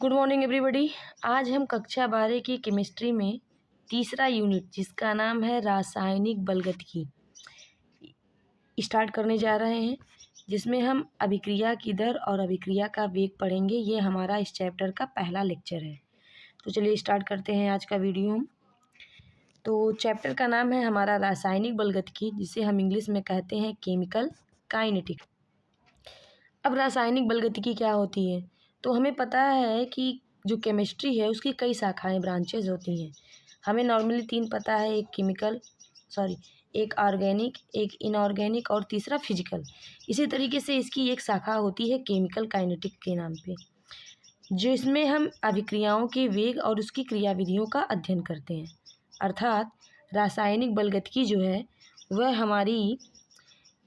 Good morning everybody. आज हम कक्षा 12 की केमिस्ट्री में तीसरा यूनिट जिसका नाम है रासायनिक बलगतिकी स्टार्ट करने जा रहे हैं, जिसमें हम अभिक्रिया की दर और अभिक्रिया का वेग पढ़ेंगे। ये हमारा इस चैप्टर का पहला लेक्चर है। तो चलिए स्टार्ट करते हैं आज का वीडियो हम। तो चैप्टर का नाम है हमारा रासायनिक बलगतिकी, जिसे हम इंग्लिश में कहते हैं केमिकल काइनेटिक। अब रासायनिक बलगतिकी क्या होती है? तो हमें पता है कि जो केमिस्ट्री है उसकी कई शाखाएं ब्रांचेज होती हैं। हमें नॉर्मली 3 पता है, एक ऑर्गेनिक, एक इनऑर्गेनिक और तीसरा फिजिकल। इसी तरीके से इसकी एक शाखा होती है केमिकल काइनेटिक के नाम पे, जिसमें हम अभिक्रियाओं के वेग और उसकी क्रियाविधियों का अध्ययन करते हैं। अर्थात रासायनिक बलगतिकी जो है वह हमारी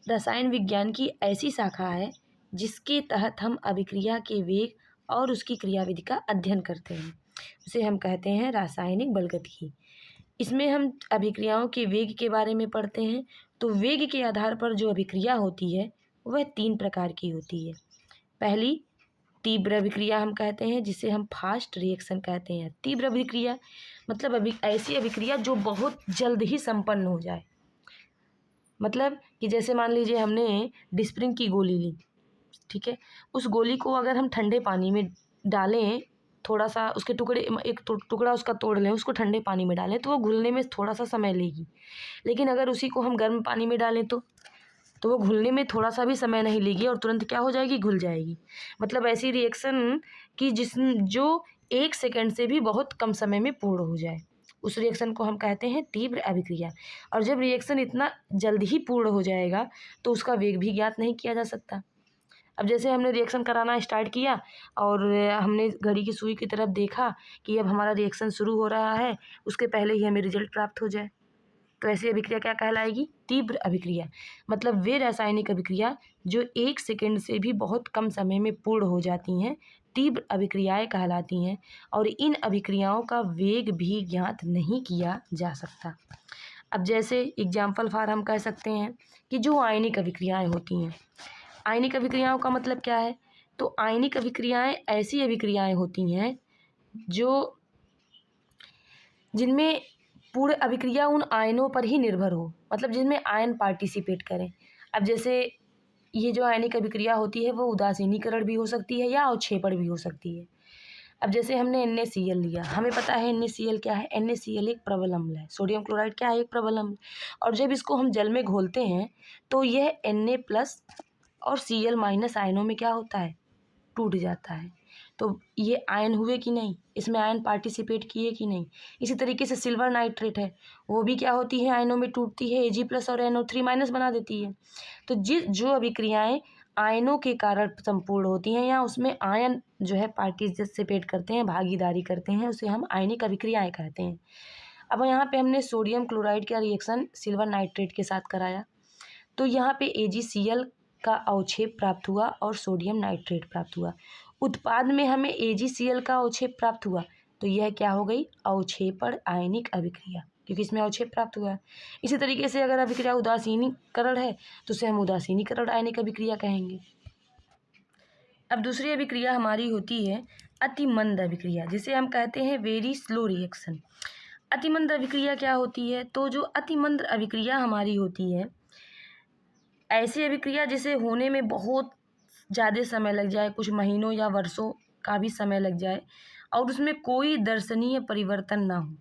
रसायन विज्ञान की ऐसी शाखा है जिसके तहत हम अभिक्रिया के वेग और उसकी क्रियाविधि का अध्ययन करते हैं। उसे हम कहते हैं रासायनिक बलगतिकी। इसमें हम अभिक्रियाओं के वेग के बारे में पढ़ते हैं। तो वेग के आधार पर जो अभिक्रिया होती है वह 3 प्रकार की होती है। पहली तीव्र अभिक्रिया हम कहते हैं, जिसे हम फास्ट रिएक्शन कहते हैं। तीव्र अभिक्रिया मतलब ऐसी अभिक्रिया जो बहुत जल्द ही संपन्न हो जाए। मतलब कि जैसे मान लीजिए हमने डिस्प्रिन की गोली ली, ठीक है, उस गोली को अगर हम ठंडे पानी में डालें, थोड़ा सा उसके टुकड़ा उसका तोड़ लें, उसको ठंडे पानी में डालें तो वो घुलने में थोड़ा सा समय लेगी। लेकिन अगर उसी को हम गर्म पानी में डालें तो वो घुलने में थोड़ा सा भी समय नहीं लेगी और तुरंत क्या हो जाएगी, घुल जाएगी। मतलब ऐसी रिएक्शन की जो 1 सेकंड से भी बहुत कम समय में पूर्ण हो जाए, उस रिएक्शन को हम कहते हैं तीव्र अभिक्रिया। और जब रिएक्शन इतना जल्द ही पूर्ण हो जाएगा तो उसका वेग भी ज्ञात नहीं किया जा सकता। अब जैसे हमने रिएक्शन कराना स्टार्ट किया और हमने घड़ी की सुई की तरफ देखा कि अब हमारा रिएक्शन शुरू हो रहा है, उसके पहले ही हमें रिजल्ट प्राप्त हो जाए, तो ऐसी अभिक्रिया क्या कहलाएगी? तीव्र अभिक्रिया। मतलब वे रासायनिक अभिक्रिया जो 1 सेकंड से भी बहुत कम समय में पूर्ण हो जाती हैं, तीव्र अभिक्रियाएं कहलाती हैं। और इन अभिक्रियाओं का वेग भी ज्ञात नहीं किया जा सकता। अब जैसे एग्जाम्पल फॉर हम कह सकते हैं कि जो आयनिक अभिक्रियाएं होती हैं, आयनिक अभिक्रियाओं का मतलब क्या है? तो आयनिक अभिक्रियाएं ऐसी अभिक्रियाएं होती हैं जिनमें पूर्ण अभिक्रिया उन आयनों पर ही निर्भर हो, मतलब जिनमें आयन पार्टिसिपेट करें। अब जैसे ये जो आयनिक अभिक्रिया होती है वो उदासीनीकरण भी हो सकती है या अवक्षेपण भी हो सकती है। अब जैसे हमने NaCl लिया, हमें पता है NaCl क्या है? NaCl एक प्रबल अम्ल है। सोडियम क्लोराइड क्या है? एक प्रबल अम्ल। और जब इसको हम जल में घोलते हैं तो यह Na+ और Cl- आयनों में क्या होता है? टूट जाता है। तो ये आयन हुए कि नहीं, इसमें आयन पार्टिसिपेट किए कि नहीं। इसी तरीके से सिल्वर नाइट्रेट है, वो भी क्या होती है? आयनों में टूटती है, Ag+ और NO3- बना देती है। तो जो अभिक्रियाएं आयनों के कारण संपूर्ण होती हैं या उसमें आयन जो है पार्टिसिपेट करते हैं, भागीदारी करते हैं, उसे हम आयनिक अभिक्रियाएं कहते हैं। अब यहाँ पे हमने सोडियम क्लोराइड का रिएक्शन सिल्वर नाइट्रेट के साथ कराया, तो यहाँ पे AgCl का अवक्षेप प्राप्त हुआ और सोडियम नाइट्रेट प्राप्त हुआ। उत्पाद में हमें AgCl का अवक्षेप प्राप्त हुआ, तो यह क्या हो गई? अवक्षेपण आयनिक अभिक्रिया, क्योंकि इसमें अवक्षेप प्राप्त हुआ है। इसी तरीके से अगर अभिक्रिया उदासीनीकरण है तो उसे हम उदासीनीकरण आयनिक अभिक्रिया कहेंगे। अब दूसरी अभिक्रिया हमारी होती है अति मंद अभिक्रिया, जिसे हम कहते हैं वेरी स्लो रिएक्शन। अति मंद अभिक्रिया क्या होती है? तो जो अति मंद अभिक्रिया हमारी होती है, ऐसी अभिक्रिया जिसे होने में बहुत ज़्यादा समय लग जाए, कुछ महीनों या वर्षों का भी समय लग जाए, और उसमें कोई दर्शनीय परिवर्तन ना हो।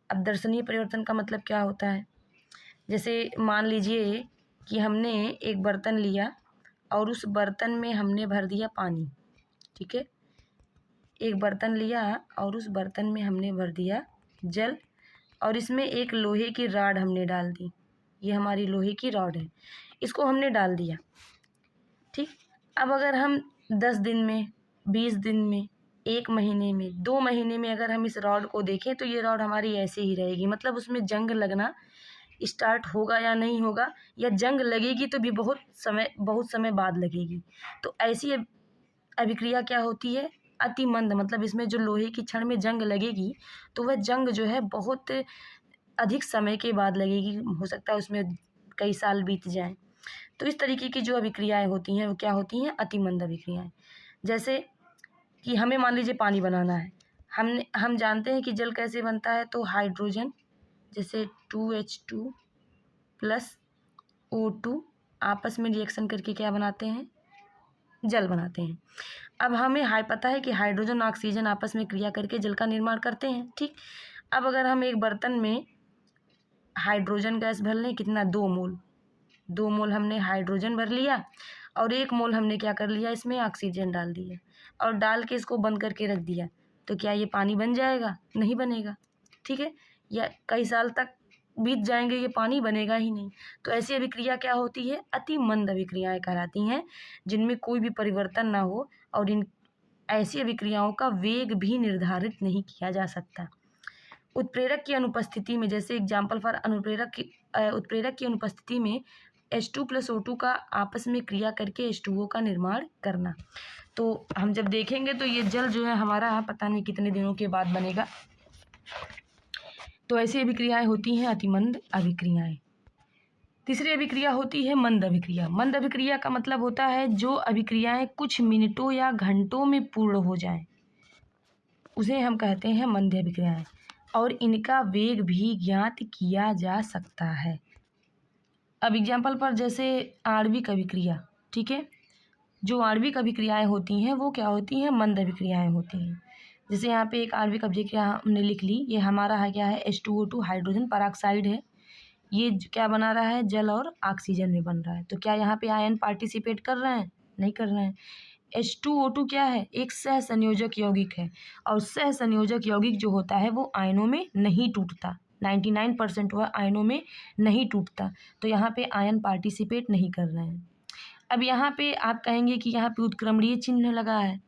अब दर्शनीय परिवर्तन का मतलब क्या होता है? जैसे मान लीजिए कि हमने एक बर्तन लिया और उस बर्तन में हमने भर दिया पानी, ठीक है। एक बर्तन लिया और उस बर्तन में हमने भर दिया जल और इसमें एक लोहे की रॉड हमने डाल दी। ये हमारी लोहे की रॉड है, इसको हमने डाल दिया, ठीक। अब अगर हम 10 दिन में, 20 दिन में, 1 महीने में, 2 महीने में अगर हम इस रॉड को देखें तो ये रॉड हमारी ऐसे ही रहेगी। मतलब उसमें जंग लगना स्टार्ट होगा या नहीं होगा, या जंग लगेगी तो भी बहुत समय बाद लगेगी। तो ऐसी अभिक्रिया क्या होती है? अति मंद। मतलब इसमें जो लोहे की छड़ में जंग लगेगी तो वह जंग जो है बहुत अधिक समय के बाद लगेगी, हो सकता है उसमें कई साल बीत जाएं। तो इस तरीके की जो अभिक्रियाएं होती हैं वो क्या होती हैं? अति मंद अभिक्रियाएं। जैसे कि हमें मान लीजिए पानी बनाना है, हम जानते हैं कि जल कैसे बनता है, तो हाइड्रोजन जैसे 2H2 प्लस O2 आपस में रिएक्शन करके क्या बनाते हैं, जल बनाते हैं। अब हमें पता है कि हाइड्रोजन और ऑक्सीजन आपस में क्रिया करके जल का निर्माण करते हैं, ठीक। अब अगर हम एक बर्तन में हाइड्रोजन गैस भर लें, कितना, 2 मोल हमने हाइड्रोजन भर लिया और 1 मोल हमने क्या कर लिया, इसमें ऑक्सीजन डाल दिया और डाल के इसको बंद करके रख दिया, तो क्या ये पानी बन जाएगा? नहीं बनेगा, ठीक है। या कई साल तक बीत जाएंगे, ये पानी बनेगा ही नहीं। तो ऐसी अभिक्रिया क्या होती है, अति मंद अभिक्रियाएं कहलाती हैं, जिनमें कोई भी परिवर्तन ना हो और इन ऐसी अभिक्रियाओं का वेग भी निर्धारित नहीं किया जा सकता। उत्प्रेरक की अनुपस्थिति में, जैसे एग्जाम्पल फॉर उत्प्रेरक की अनुपस्थिति में H2 प्लस O2 का आपस में क्रिया करके H2O का निर्माण करना। तो हम जब देखेंगे तो ये जल जो है हमारा पता नहीं कितने दिनों के बाद बनेगा। तो ऐसी अभिक्रियाएं होती हैं अतिमंद अभिक्रियाएं। तीसरी अभिक्रिया होती है मंद अभिक्रिया। मंद अभिक्रिया का मतलब होता है जो अभिक्रियाएं कुछ मिनटों या घंटों में पूर्ण हो जाएं, उसे हम कहते हैं मंद अभिक्रियाएं, और इनका वेग भी ज्ञात किया जा सकता है। अब एग्जाम्पल पर जैसे आणविक अभिक्रिया, ठीक है, जो आणविक अभिक्रियाएं होती हैं वो क्या होती हैं, मंद अभिक्रियाएं होती हैं। जैसे यहाँ पे एक आणविक अभिक्रिया हमने लिख ली, ये हमारा है क्या है, H2O2 हाइड्रोजन पेरोक्साइड है, ये क्या बना रहा है, जल और ऑक्सीजन में बन रहा है। तो क्या यहाँ पे आयन पार्टिसिपेट कर रहे हैं? नहीं कर रहे हैं। H2O2 क्या है, एक सह संयोजक यौगिक है, और सह संयोजक यौगिक जो होता है वो आयनों में नहीं टूटता, 99% वह आयनों में नहीं टूटता, तो यहाँ पे आयन पार्टिसिपेट नहीं कर रहे हैं। अब यहाँ पे आप कहेंगे कि यहाँ पे उत्क्रमणीय चिन्ह लगा है,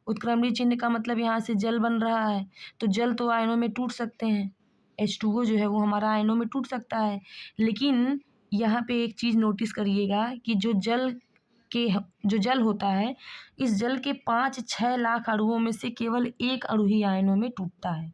उत्क्रमणीय चिन्ह का मतलब यहाँ से जल बन रहा है, तो जल तो आयनों में टूट सकते हैं, H2O जो है वो हमारा आयनों में टूट सकता है। लेकिन यहाँ पे एक चीज़ नोटिस करिएगा कि जो जल होता है, इस जल के 5-6 लाख अणुओं में से केवल एक अणु ही आयनों में टूटता है।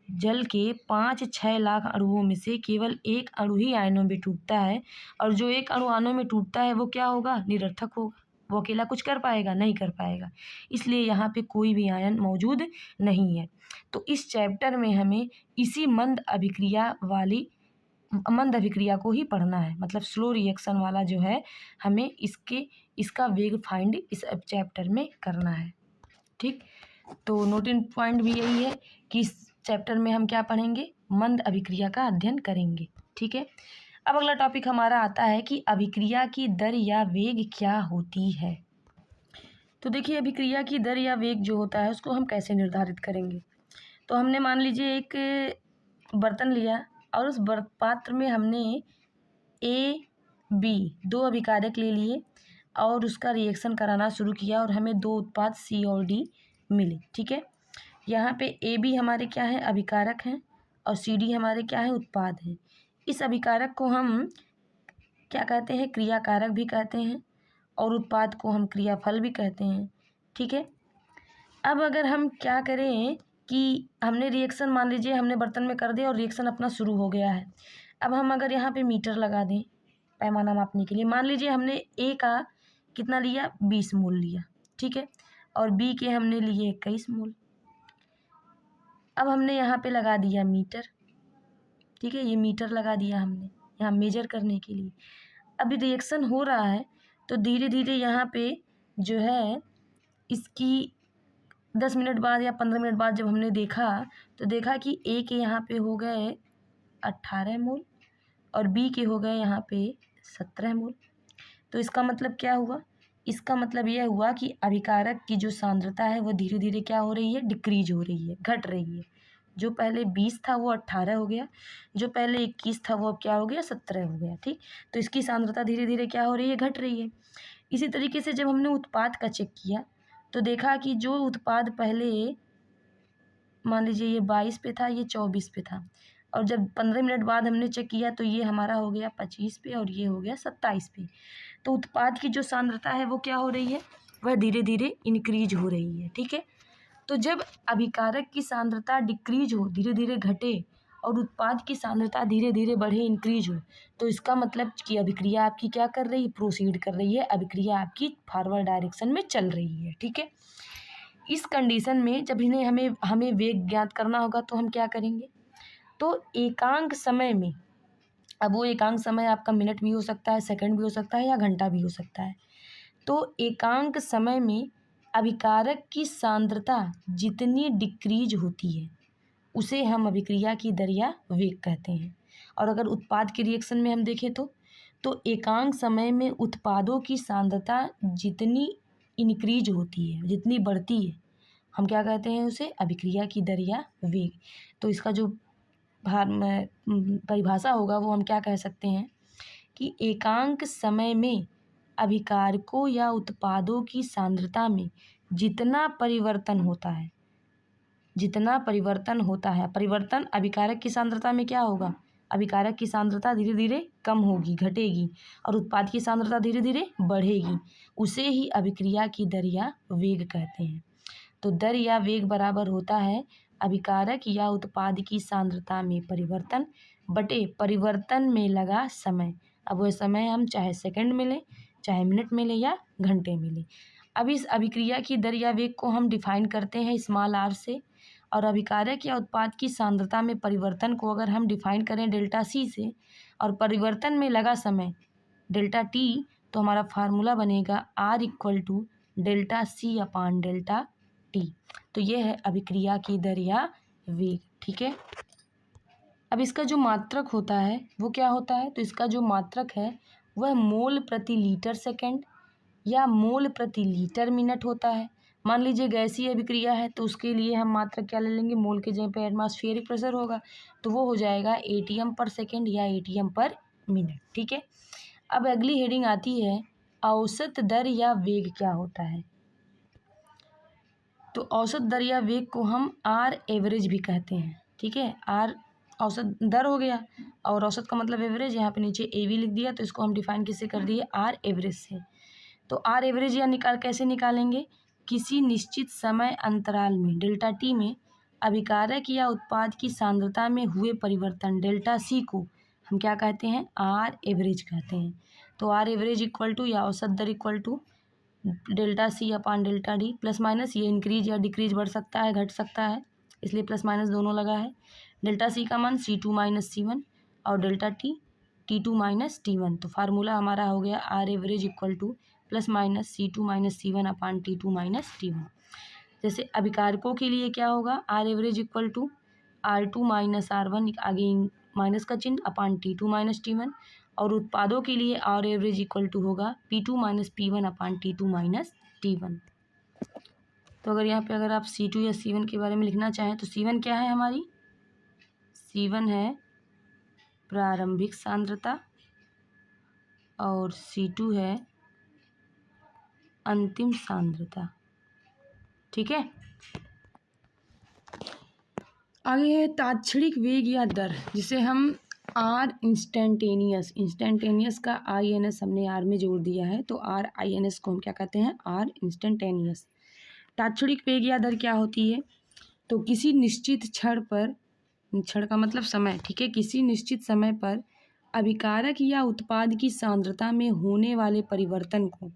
जल के 5-6 लाख अणुओं में से केवल एक अणु ही आयनों में टूटता है, और जो एक अणु आयनों में टूटता है वो क्या होगा, निरर्थक होगा, वो अकेला कुछ कर पाएगा, नहीं कर पाएगा, इसलिए यहाँ पे कोई भी आयन मौजूद नहीं है। तो इस चैप्टर में हमें इसी मंद अभिक्रिया को ही पढ़ना है, मतलब स्लो रिएक्शन वाला जो है हमें इसका वेग फाइंड इस चैप्टर में करना है, ठीक। तो नोटिंग पॉइंट भी यही है कि इस चैप्टर में हम क्या पढ़ेंगे, मंद अभिक्रिया का अध्ययन करेंगे, ठीक है। अब अगला टॉपिक हमारा आता है कि अभिक्रिया की दर या वेग क्या होती है। तो देखिए, अभिक्रिया की दर या वेग जो होता है उसको हम कैसे निर्धारित करेंगे। तो हमने मान लीजिए एक बर्तन लिया और उस पात्र में हमने A, B 2 अभिकारक ले लिए और उसका रिएक्शन कराना शुरू किया और हमें 2 उत्पाद C और D मिले, ठीक है। यहाँ पे AB हमारे क्या है, अभिकारक हैं, और CD हमारे क्या है, उत्पाद हैं। इस अभिकारक को हम क्या कहते हैं, क्रियाकारक भी कहते हैं, और उत्पाद को हम क्रियाफल भी कहते हैं, ठीक है। अब अगर हम क्या करें कि हमने रिएक्शन मान लीजिए हमने बर्तन में कर दिया और रिएक्शन अपना शुरू हो गया है। अब हम अगर यहाँ पे मीटर लगा दें पैमाना मापने के लिए, मान लीजिए हमने A का कितना लिया, 20 मोल लिया, ठीक है, और B के हमने लिए 21 मोल। अब हमने यहाँ पे लगा दिया मीटर, ठीक है, ये मीटर लगा दिया हमने यहाँ मेजर करने के लिए। अभी रिएक्शन हो रहा है तो धीरे धीरे यहाँ पे जो है इसकी 10 मिनट बाद या 15 मिनट बाद जब हमने देखा तो देखा कि A के यहाँ पे हो गए 18 मोल और B के हो गए यहाँ पे 17 मोल। तो इसका मतलब क्या हुआ, इसका मतलब यह हुआ कि अभिकारक की जो सांद्रता है वो धीरे धीरे क्या हो रही है, डिक्रीज हो रही है, घट रही है। जो पहले 20 था वो 18 हो गया, जो पहले 21 था वो अब क्या हो गया, 17 हो गया, ठीक। तो इसकी सांद्रता धीरे धीरे क्या हो रही है, घट रही है। इसी तरीके से जब हमने उत्पाद का चेक किया तो देखा कि जो उत्पाद पहले मान लीजिए ये 22 पे था, ये 24 पे था, और जब 15 मिनट बाद हमने चेक किया तो ये हमारा हो गया 25 पे और ये हो गया 27 पे। तो उत्पाद की जो सांद्रता है वो क्या हो रही है, वह धीरे धीरे इंक्रीज हो रही है, ठीक है। तो जब अभिकारक की सांद्रता डिक्रीज हो, धीरे धीरे घटे, और उत्पाद की सांद्रता धीरे धीरे बढ़े, इंक्रीज हो, तो इसका मतलब कि अभिक्रिया आपकी क्या कर रही है, प्रोसीड कर रही है, अभिक्रिया आपकी फॉरवर्ड डायरेक्शन में चल रही है, ठीक है। इस कंडीशन में जब इन्हें हमें वेग ज्ञात करना होगा तो हम क्या करेंगे, तो एकांक समय में, अब वो एकांक समय आपका मिनट भी हो सकता है, सेकंड भी हो सकता है, या घंटा भी हो सकता है। तो एकांक समय में अभिकारक की सांद्रता जितनी डिक्रीज होती है उसे हम अभिक्रिया की दर या वेग कहते हैं। और अगर उत्पाद के रिएक्शन में हम देखें तो एकांक समय में उत्पादों की सांद्रता जितनी इंक्रीज होती है, जितनी बढ़ती है, हम क्या कहते हैं उसे, अभिक्रिया की दर या वेग। तो इसका जो परिभाषा होगा वो हम क्या कह सकते हैं कि एकांक समय में अभिकारकों या उत्पादों की सांद्रता में जितना परिवर्तन होता है, परिवर्तन अभिकारक की सांद्रता में क्या होगा, अभिकारक की सांद्रता धीरे धीरे कम होगी, घटेगी, और उत्पाद की सांद्रता धीरे धीरे बढ़ेगी, उसे ही अभिक्रिया की दर या वेग कहते हैं। तो दर या वेग बराबर होता है अभिकारक या उत्पाद की सांद्रता में परिवर्तन बटे परिवर्तन में लगा समय। अब वह समय हम चाहे सेकंड में लें, चाहे मिनट में लें, या घंटे में लें। अब इस अभिक्रिया की दर या वेग को हम डिफाइन करते हैं स्मॉल r से, और अभिकारक या उत्पाद की सांद्रता में परिवर्तन को अगर हम डिफाइन करें डेल्टा c से, और परिवर्तन में लगा समय डेल्टा t, तो हमारा फार्मूला बनेगा r equal to delta c upon delta t। तो ये है अभिक्रिया की दर या वेग। ठीक है, अब इसका जो मात्रक होता है वो क्या होता है, तो इसका जो मात्रक है वह मोल प्रति लीटर सेकंड या मोल प्रति लीटर मिनट होता है। मान लीजिए गैसीय अभिक्रिया है तो उसके लिए हम मात्रक क्या ले लेंगे, मोल के जगह पे एटमॉस्फेरिक प्रेशर होगा, तो वो हो जाएगा ATM पर सेकेंड या ATM पर मिनट। ठीक है, अब अगली हेडिंग आती है औसत दर या वेग क्या होता है। तो औसत दर या वेग को हम R एवरेज भी कहते हैं। ठीक है, R औसत दर हो गया, और औसत का मतलब एवरेज, यहाँ पे नीचे AV लिख दिया, तो इसको हम डिफाइन किससे कर दिए, R एवरेज से। तो R एवरेज या कैसे निकालेंगे, किसी निश्चित समय अंतराल में डेल्टा t में अभिकारक या उत्पाद की सांद्रता में हुए परिवर्तन डेल्टा c को हम क्या कहते हैं, R एवरेज कहते हैं। तो R एवरेज इक्वल टू या औसत दर equal to delta c upon delta d, plus minus ये इंक्रीज या डिक्रीज बढ़ सकता है, घट सकता है, इसलिए प्लस माइनस दोनों लगा है। डेल्टा c का मान C2 माइनस C1 और delta t T2 minus T1। तो फार्मूला हमारा हो गया R average equal to plus minus C2 minus C1 upon T2 minus T1। जैसे अभिकारकों के लिए क्या होगा, R average equal to R2 minus R1, आगे माइनस का चिन्ह, अपान T2 माइनस T1, और उत्पादों के लिए R एवरेज इक्वल टू होगा P2 माइनस P1 अपान T2 माइनस T1। तो अगर यहाँ पे अगर आप C2 या C1 के बारे में लिखना चाहें तो C1 क्या है हमारी, C1 है प्रारंभिक सांद्रता, और C2 है अंतिम सांद्रता। ठीक है, आगे है तात्क्षणिक वेग या दर, जिसे हम R इंस्टेंटेनियस का INS हमने R में जोड़ दिया है, तो RINS को हम क्या कहते हैं, R इंस्टेंटेनियस। तात्क्षणिक वेग या दर क्या होती है, तो किसी निश्चित क्षण पर, क्षण का मतलब समय, ठीक है, किसी निश्चित समय पर अभिकारक या उत्पाद की सांद्रता में होने वाले परिवर्तन को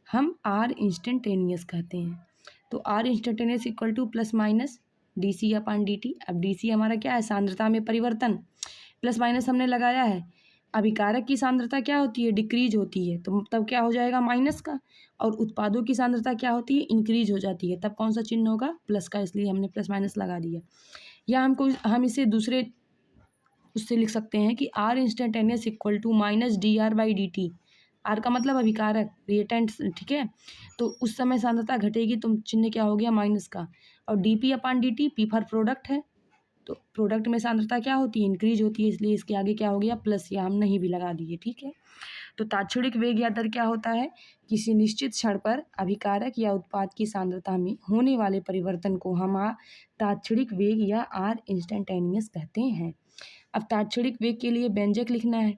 हम R इंस्टेंटेनियस कहते हैं। तो R instantaneous equal to plus minus DC upon DT। अब DC हमारा क्या है, सांद्रता में परिवर्तन, प्लस माइनस हमने लगाया है, अभिकारक की सांद्रता क्या होती है, डिक्रीज होती है, तो तब क्या हो जाएगा माइनस का, और उत्पादों की सांद्रता क्या होती है, इंक्रीज हो जाती है, तब कौन सा चिन्ह होगा, प्लस का, इसलिए हमने प्लस माइनस लगा दिया। या हम इसे दूसरे उससे लिख सकते हैं कि R instantaneous equal to minus DR/dt। R का मतलब अभिकारक, रिएटेंट, ठीक है, तो उस समय सांद्रता घटेगी तो चिन्ह क्या हो गया, माइनस का, और DP upon DT, P for product है, तो प्रोडक्ट में सांद्रता क्या होती है, इंक्रीज होती है, इसलिए इसके आगे क्या हो गया, प्लस, या हम नहीं भी लगा दिए। ठीक है, तो तात्क्षणिक वेग या दर क्या होता है, किसी निश्चित क्षण पर अभिकारक या उत्पाद की सांद्रता में होने वाले परिवर्तन को हम तात्क्षणिक वेग या R इंस्टेंटेनियस कहते हैं। अब तात्क्षणिक वेग के लिए व्यंजक लिखना है,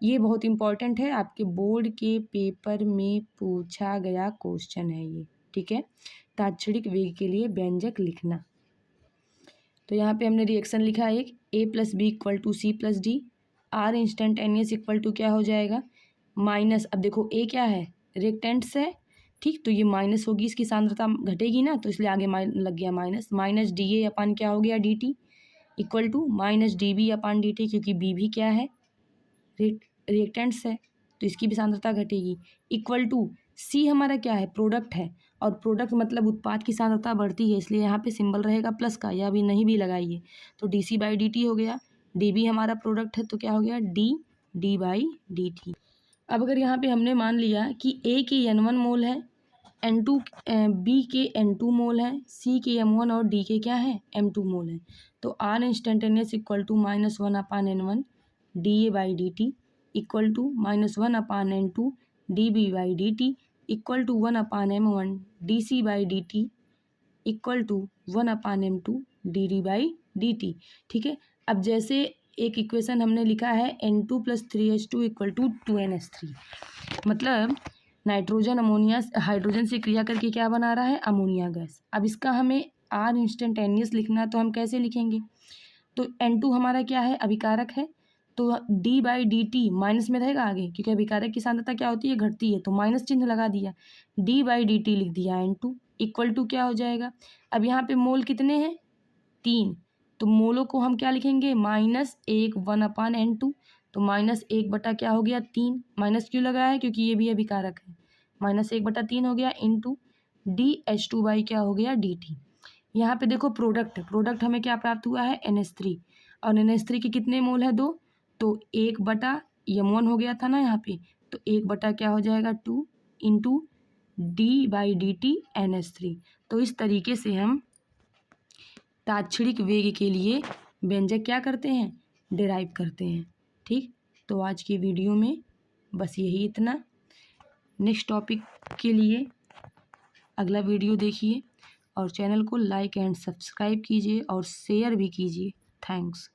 ये बहुत इंपॉर्टेंट है, आपके बोर्ड के पेपर में पूछा गया क्वेश्चन है ये। ठीक है, तात्क्षणिक वेग के लिए व्यंजक लिखना, तो यहाँ पे हमने रिएक्शन लिखा एक, A plus B equal to C plus D। R instantaneous equal to क्या हो जाएगा, माइनस, अब देखो A क्या है, रिएक्टेंट्स है, ठीक, तो ये माइनस होगी, इसकी सांद्रता घटेगी ना, तो इसलिए आगे लग गया minus. Minus D A upon क्या हो गया D T equal to minus D B upon D T, क्योंकि बी भी क्या है रिएक्टेंट्स है, तो इसकी भी सांद्रता घटेगी। इक्वल टू सी हमारा क्या है प्रोडक्ट है, और प्रोडक्ट मतलब उत्पाद की सांद्रता बढ़ती है, इसलिए यहाँ पे सिंबल रहेगा प्लस का, या भी नहीं भी लगाइए, तो D C by D T हो गया। डी बी हमारा प्रोडक्ट है तो क्या हो गया डी बाई डी टी। अब अगर यहाँ पे हमने मान लिया कि ए के N1 मोल है, N2 बी के N2 मोल है, सी के M1 और डी के क्या है M2 मोल है, तो R instantaneous equal to -1 upon N1 D A by D T equal to -1 upon N2 D B by D T equal to 1 upon M1 D C by D T equal to 1 upon M2 D D by D T. ठीक है, अब जैसे एक equation हमने लिखा है N2 + 3H2 equal to 2NH3, मतलब nitrogen ammonia hydrogen से क्रिया करके क्या बना रहा है अमोनिया गैस। अब इसका हमें आर इंस्टेंटेनियस लिखना है, तो हम कैसे लिखेंगे, तो N2 हमारा क्या है अभिकारक है, तो D by D T minus में रहेगा आगे, क्योंकि अभिकारक की सांद्रता क्या होती है घटती है, तो माइनस चिन्ह लगा दिया, डी बाई डी टी लिख दिया N2 इक्वल टू क्या हो जाएगा। अब यहाँ पे मोल कितने हैं 3, तो मोलों को हम क्या लिखेंगे -1 1 अपान N2, तो -1 बटा क्या हो गया 3, माइनस क्यों लगाया है क्योंकि ये भी अभिकारक है, -1 बटा 3 हो गया इंटू DH2 बाई क्या हो गया dt। यहाँ पे देखो प्रोडक्ट हमें क्या प्राप्त हुआ है NH3, और NH3 के कितने मोल है 2, तो 1 बटा M1 हो गया था ना यहाँ पे, तो 1 बटा क्या हो जाएगा 2 into D by D T NH3। तो इस तरीके से हम ताक्षणिक वेग के लिए व्यंजक क्या करते हैं डिराइव करते हैं। ठीक, तो आज की वीडियो में बस यही इतना। नेक्स्ट टॉपिक के लिए अगला वीडियो देखिए, और चैनल को लाइक एंड सब्सक्राइब कीजिए और शेयर भी कीजिए। थैंक्स।